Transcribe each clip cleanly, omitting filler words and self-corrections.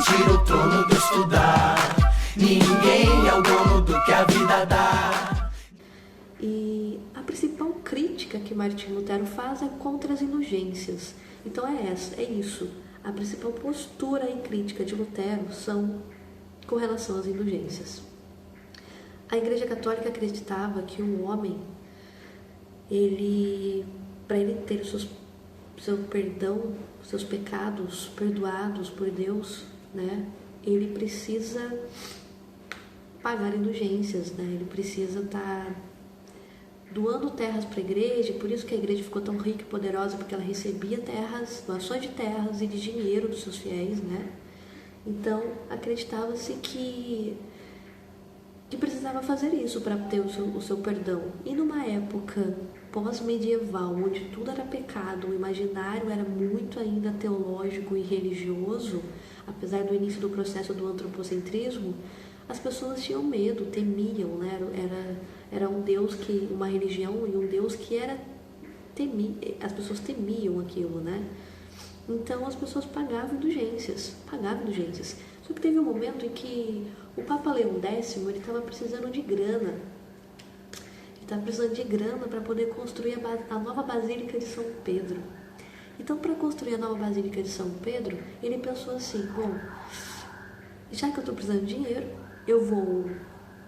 tira o trono do estudar. Ninguém é o dono do que a vida dá. E a principal crítica que Martinho Lutero faz é contra as indulgências. Então é isso. A principal postura e crítica de Lutero são com relação às indulgências. A Igreja Católica acreditava que o homem, para ele ter seu perdão, seus pecados perdoados por Deus, né, ele precisa pagar indulgências, né, ele precisa estar doando terras para a igreja. Por isso que a igreja ficou tão rica e poderosa, porque ela recebia doações de terras e de dinheiro dos seus fiéis, né? Então, acreditava-se que precisava fazer isso para ter o seu perdão. E numa época pós-medieval, onde tudo era pecado, o imaginário era muito ainda teológico e religioso, apesar do início do processo do antropocentrismo, as pessoas tinham medo, temiam, né? Era um Deus uma religião e um Deus que as pessoas temiam aquilo, né? Então as pessoas pagavam indulgências. Só que teve um momento em que o Papa Leão X, ele estava precisando de grana. Ele estava precisando de grana para poder construir a nova Basílica de São Pedro. Então, para construir a nova Basílica de São Pedro, ele pensou assim, bom, já que eu estou precisando de dinheiro, eu vou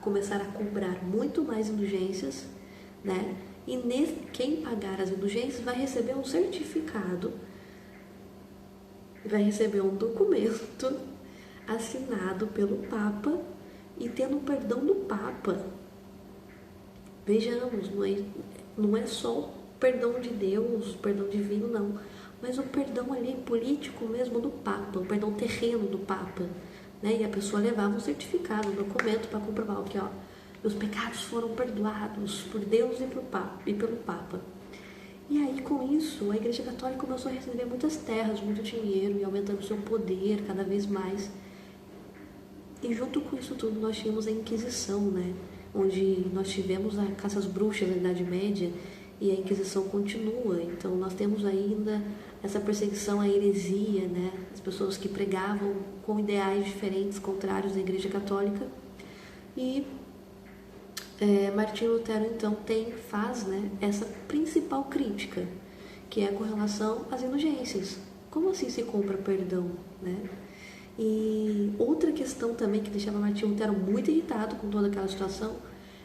começar a cobrar muito mais indulgências, né? E quem pagar as indulgências vai receber um certificado, vai receber um documento assinado pelo Papa e tendo o perdão do Papa. Vejamos, não é só o perdão de Deus, o perdão divino, não, mas o perdão ali político mesmo do Papa, o perdão terreno do Papa, né? E a pessoa levava um certificado, um documento para comprovar que, ó, os pecados foram perdoados por Deus e pelo Papa. E aí, com isso, a Igreja Católica começou a receber muitas terras, muito dinheiro, e aumentando seu poder cada vez mais. E junto com isso tudo, nós tínhamos a Inquisição, né? Onde nós tivemos a caça às bruxas na Idade Média, e a Inquisição continua. Então, nós temos ainda essa perseguição à heresia, né? As pessoas que pregavam com ideais diferentes, contrários à Igreja Católica. E Martinho Lutero, então, faz, né, essa principal crítica, que é com relação às indulgências. Como assim se compra perdão, né? E outra questão também que deixava Martinho Lutero muito irritado com toda aquela situação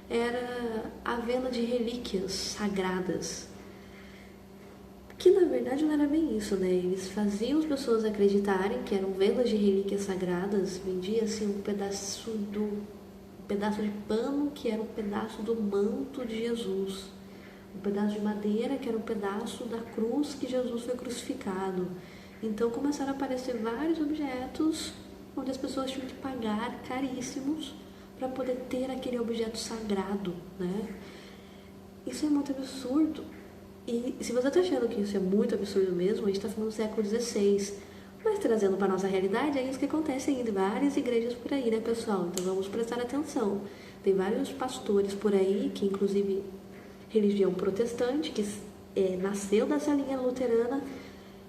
era a venda de relíquias sagradas, que na verdade não era bem isso, né? Eles faziam as pessoas acreditarem que eram vendas de relíquias sagradas, vendia-se um pedaço de pano que era um pedaço do manto de Jesus, um pedaço de madeira que era um pedaço da cruz que Jesus foi crucificado. Então começaram a aparecer vários objetos onde as pessoas tinham que pagar caríssimos para poder ter aquele objeto sagrado, né? Isso é muito absurdo. E se você está achando que isso é muito absurdo mesmo, a gente está falando do século XVI. Mas trazendo para a nossa realidade, é isso que acontece ainda em várias igrejas por aí, né, pessoal? Então vamos prestar atenção. Tem vários pastores por aí, que inclusive religião protestante, que nasceu dessa linha luterana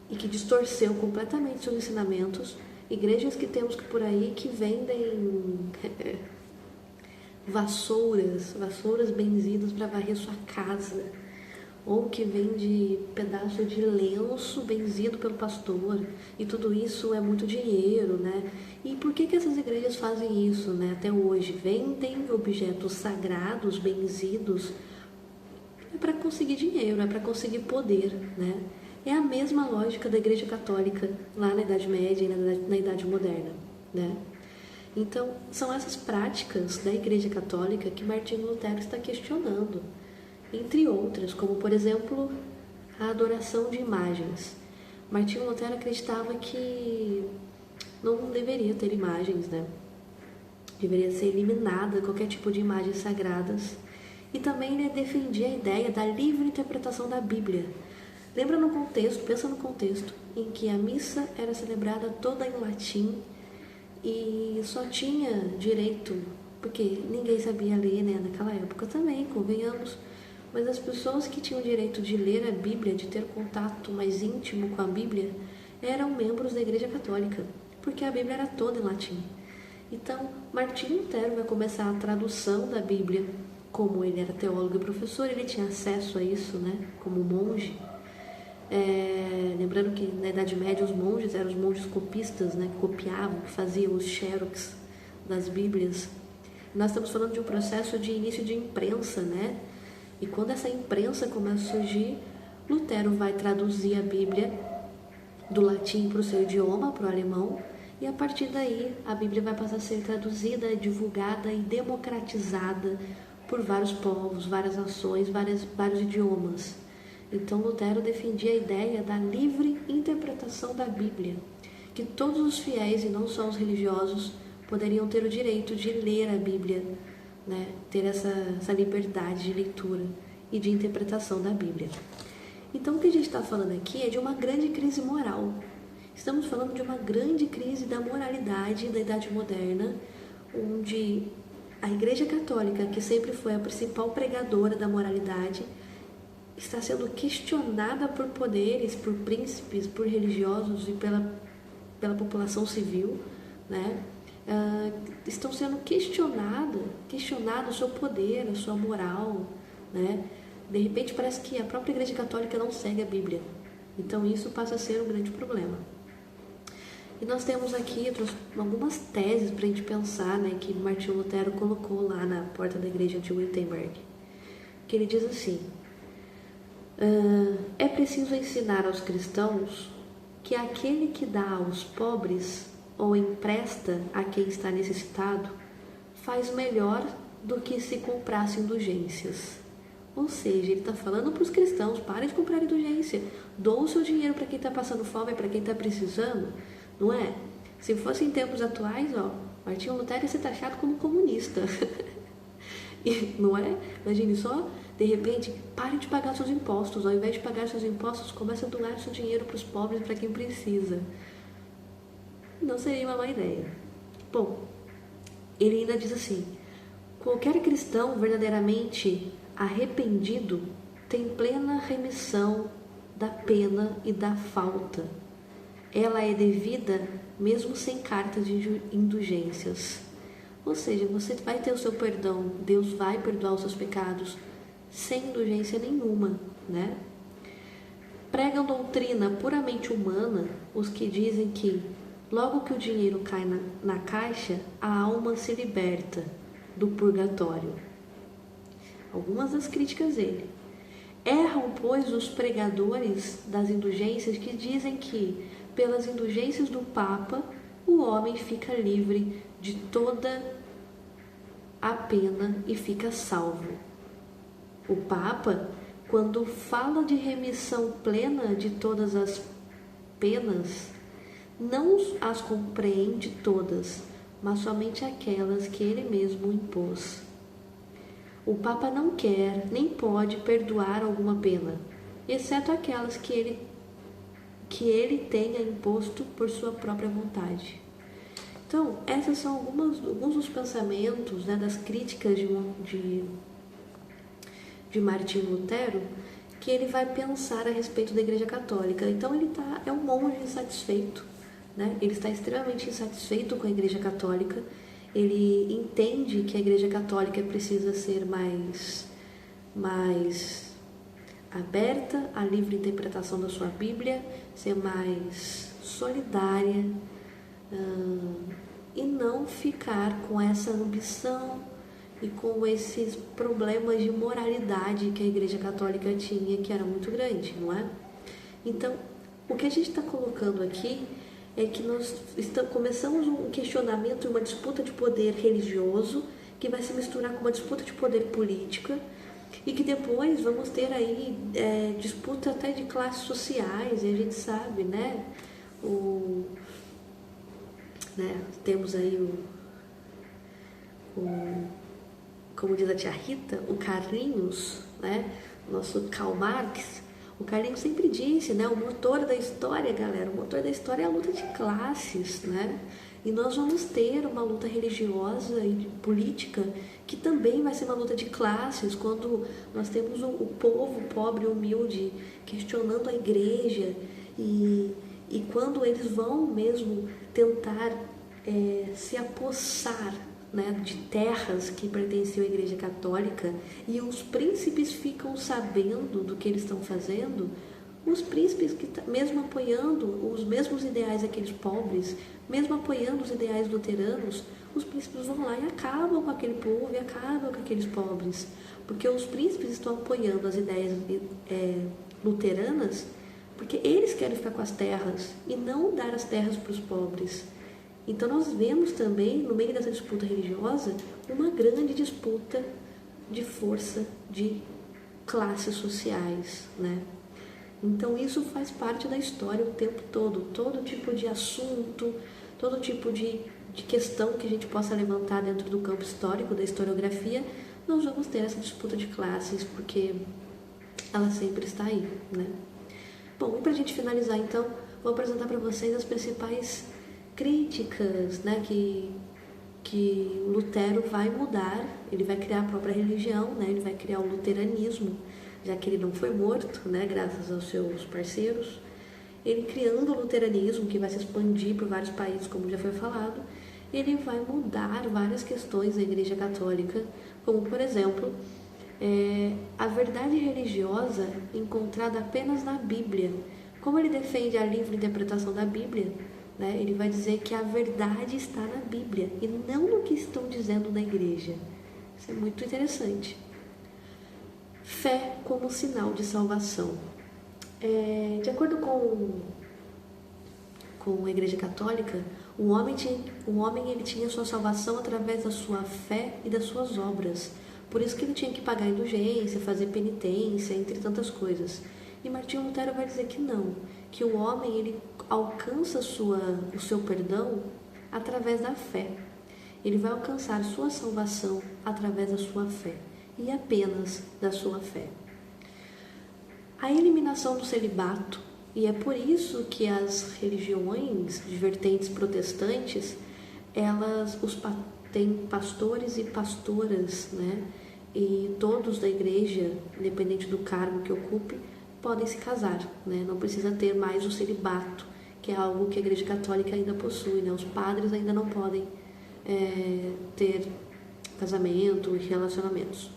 e que distorceu completamente seus ensinamentos. Igrejas que temos por aí que vendem vassouras benzidas para varrer sua casa, ou que vende pedaço de lenço benzido pelo pastor, e tudo isso é muito dinheiro, né? E por que essas igrejas fazem isso, né? Até hoje, vendem objetos sagrados, benzidos, para conseguir dinheiro, para conseguir poder, né? É a mesma lógica da Igreja Católica lá na Idade Média e na Idade Moderna, né? Então, são essas práticas da Igreja Católica que Martinho Lutero está questionando, entre outras, como, por exemplo, a adoração de imagens. Martinho Lutero acreditava que não deveria ter imagens, né? Deveria ser eliminada qualquer tipo de imagens sagradas. E também ele defendia a ideia da livre interpretação da Bíblia. Pensa no contexto em que a missa era celebrada toda em latim e só tinha direito, porque ninguém sabia ler, né, naquela época também, convenhamos, mas as pessoas que tinham o direito de ler a Bíblia, de ter contato mais íntimo com a Bíblia, eram membros da Igreja Católica. porque a Bíblia era toda em latim. Então, Martinho Lutero vai começar a tradução da Bíblia. Como ele era teólogo e professor, ele tinha acesso a isso, né, como monge. Lembrando que na Idade Média os monges eram os monges copistas, né, que copiavam, que faziam os xerox das Bíblias. Nós estamos falando de um processo de início de imprensa, né? E quando essa imprensa começa a surgir, Lutero vai traduzir a Bíblia do latim para o seu idioma, para o alemão, e a partir daí a Bíblia vai passar a ser traduzida, divulgada e democratizada por vários povos, várias nações, vários idiomas. Então Lutero defendia a ideia da livre interpretação da Bíblia, que todos os fiéis e não só os religiosos poderiam ter o direito de ler a Bíblia, né? Ter essa liberdade de leitura e de interpretação da Bíblia. Então o que a gente está falando aqui é de uma grande crise moral. Estamos falando de uma grande crise da moralidade da Idade Moderna, onde a Igreja Católica, que sempre foi a principal pregadora da moralidade, está sendo questionada por poderes, por príncipes, por religiosos e pela população civil, né? Estão sendo questionado o seu poder, a sua moral, né? De repente parece que a própria Igreja Católica não segue a Bíblia. Então isso passa a ser um grande problema. E nós temos aqui algumas teses para a gente pensar, né, que Martinho Lutero colocou lá na porta da igreja de Wittenberg. Que ele diz assim: é preciso ensinar aos cristãos que aquele que dá aos pobres ou empresta a quem está necessitado faz melhor do que se comprasse indulgências. Ou seja, ele está falando para os cristãos: parem de comprar indulgência, doa o seu dinheiro para quem está passando fome, para quem está precisando, não é? Se fosse em tempos atuais, Martinho Lutero ia ser taxado como comunista. Não é? Imagine só, de repente, pare de pagar seus impostos. Ao invés de pagar seus impostos, comece a doar seu dinheiro para os pobres, para quem precisa. Não seria uma má ideia. Bom, ele ainda diz assim: qualquer cristão verdadeiramente arrependido tem plena remissão da pena e da falta. Ela é devida mesmo sem cartas de indulgências. Ou seja, você vai ter o seu perdão, Deus vai perdoar os seus pecados sem indulgência nenhuma, né? Pregam doutrina puramente humana os que dizem que logo que o dinheiro cai na caixa, a alma se liberta do purgatório. Algumas das críticas dele. Erram, pois, os pregadores das indulgências que dizem que, pelas indulgências do Papa, o homem fica livre de toda a pena e fica salvo. O Papa, quando fala de remissão plena de todas as penas, não as compreende todas, mas somente aquelas que ele mesmo impôs. O Papa não quer nem pode perdoar alguma pena, exceto aquelas que ele tenha imposto por sua própria vontade. Então, esses são alguns dos pensamentos, né, das críticas de Martinho Lutero, que ele vai pensar a respeito da Igreja Católica. Então, ele é um monge insatisfeito, né? Ele está extremamente insatisfeito com a Igreja Católica. Ele entende que a Igreja Católica precisa ser mais aberta à livre interpretação da sua Bíblia, ser mais solidária e não ficar com essa ambição e com esses problemas de moralidade que a Igreja Católica tinha, que era muito grande, não é? Então, o que a gente está colocando aqui é que nós começamos um questionamento e uma disputa de poder religioso que vai se misturar com uma disputa de poder política e que depois vamos ter aí disputa até de classes sociais, e a gente sabe, né? Temos aí como diz a tia Rita, o Carlinhos, né? Nosso Karl Marx. O Carlinhos sempre disse, né? O motor da história, galera, o motor da história é a luta de classes, né? E nós vamos ter uma luta religiosa e política que também vai ser uma luta de classes, quando nós temos o povo pobre e humilde questionando a igreja e E quando eles vão mesmo tentar se apossar, né, de terras que pertenciam à Igreja Católica, e os príncipes ficam sabendo do que eles estão fazendo, os príncipes, que mesmo apoiando os mesmos ideais daqueles pobres, mesmo apoiando os ideais luteranos, os príncipes vão lá e acabam com aquele povo e acabam com aqueles pobres, porque os príncipes estão apoiando as ideias luteranas, porque eles querem ficar com as terras e não dar as terras para os pobres. Então nós vemos também, no meio dessa disputa religiosa, uma grande disputa de força de classes sociais, né? Então isso faz parte da história o tempo todo tipo de assunto, todo tipo de questão que a gente possa levantar dentro do campo histórico, da historiografia, nós vamos ter essa disputa de classes, porque ela sempre está aí, né? Bom, e para a gente finalizar então, vou apresentar para vocês as principais críticas, né, que Lutero vai mudar. Ele vai criar a própria religião, né, ele vai criar o luteranismo, já que ele não foi morto, né, graças aos seus parceiros. Ele criando o luteranismo, que vai se expandir por vários países, como já foi falado, ele vai mudar várias questões da Igreja Católica, como, por exemplo, a verdade religiosa encontrada apenas na Bíblia. Como ele defende a livre interpretação da Bíblia, né, ele vai dizer que a verdade está na Bíblia e não no que estão dizendo na igreja. Isso é muito interessante. Fé como sinal de salvação. De acordo com a Igreja Católica, o homem ele tinha sua salvação através da sua fé e das suas obras. Por isso que ele tinha que pagar indulgência, fazer penitência, entre tantas coisas. E Martinho Lutero vai dizer que não, que o homem ele alcança o seu perdão através da fé. Ele vai alcançar sua salvação através da sua fé, e apenas da sua fé. A eliminação do celibato, e é por isso que as religiões de vertentes protestantes, têm pastores e pastoras, né? E todos da igreja, independente do cargo que ocupe, podem se casar, né? Não precisa ter mais o celibato, que é algo que a Igreja Católica ainda possui, né? Os padres ainda não podem ter casamento e relacionamentos.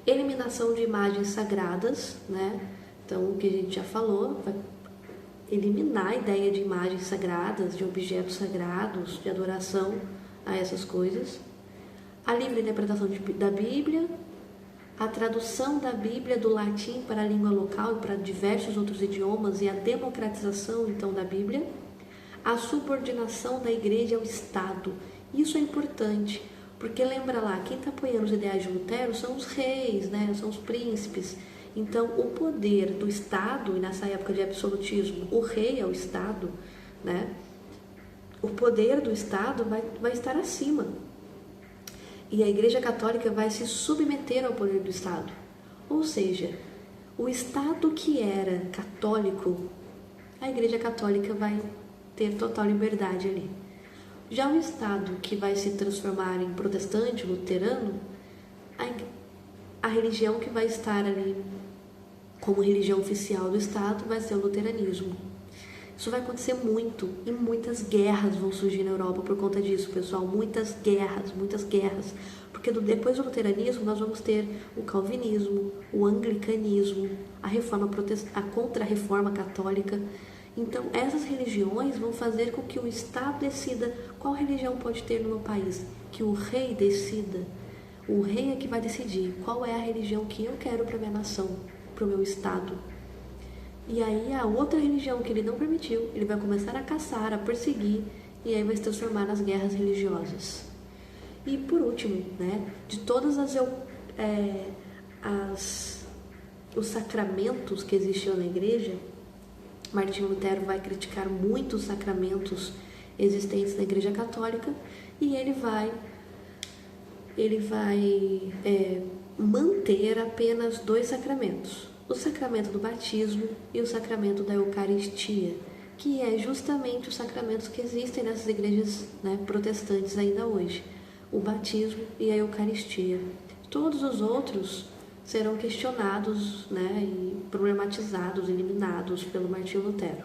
Eliminação de imagens sagradas, né? Então, o que a gente já falou, vai eliminar a ideia de imagens sagradas, de objetos sagrados, de adoração a essas coisas. A livre interpretação da Bíblia, a tradução da Bíblia do latim para a língua local e para diversos outros idiomas e a democratização, então, da Bíblia. A subordinação da igreja ao Estado. Isso é importante, porque lembra lá, quem está apoiando os ideais de Lutero são os reis, né? São os príncipes. Então, o poder do Estado, e nessa época de absolutismo, o rei é o Estado, né? O poder do Estado vai estar acima. E a Igreja Católica vai se submeter ao poder do Estado. Ou seja, o Estado que era católico, a Igreja Católica vai ter total liberdade ali. Já o Estado que vai se transformar em protestante, luterano, a religião que vai estar ali como religião oficial do Estado vai ser o luteranismo. Isso vai acontecer muito, e muitas guerras vão surgir na Europa por conta disso, pessoal. Muitas guerras. Porque depois do luteranismo nós vamos ter o calvinismo, o anglicanismo, a contra-reforma católica. Então, essas religiões vão fazer com que o Estado decida qual religião pode ter no meu país, que o rei decida. O rei é que vai decidir qual é a religião que eu quero para minha nação, para o meu Estado. E aí a outra religião que ele não permitiu, ele vai começar a caçar, a perseguir, e aí vai se transformar nas guerras religiosas. E por último, né, de todas os sacramentos que existiam na igreja, Martinho Lutero vai criticar muito os sacramentos existentes na Igreja Católica, e ele vai manter apenas 2 sacramentos: o sacramento do batismo e o sacramento da Eucaristia, que é justamente os sacramentos que existem nessas igrejas, né, protestantes ainda hoje: o batismo e a Eucaristia. Todos os outros serão questionados, né, e problematizados, eliminados pelo Martinho Lutero.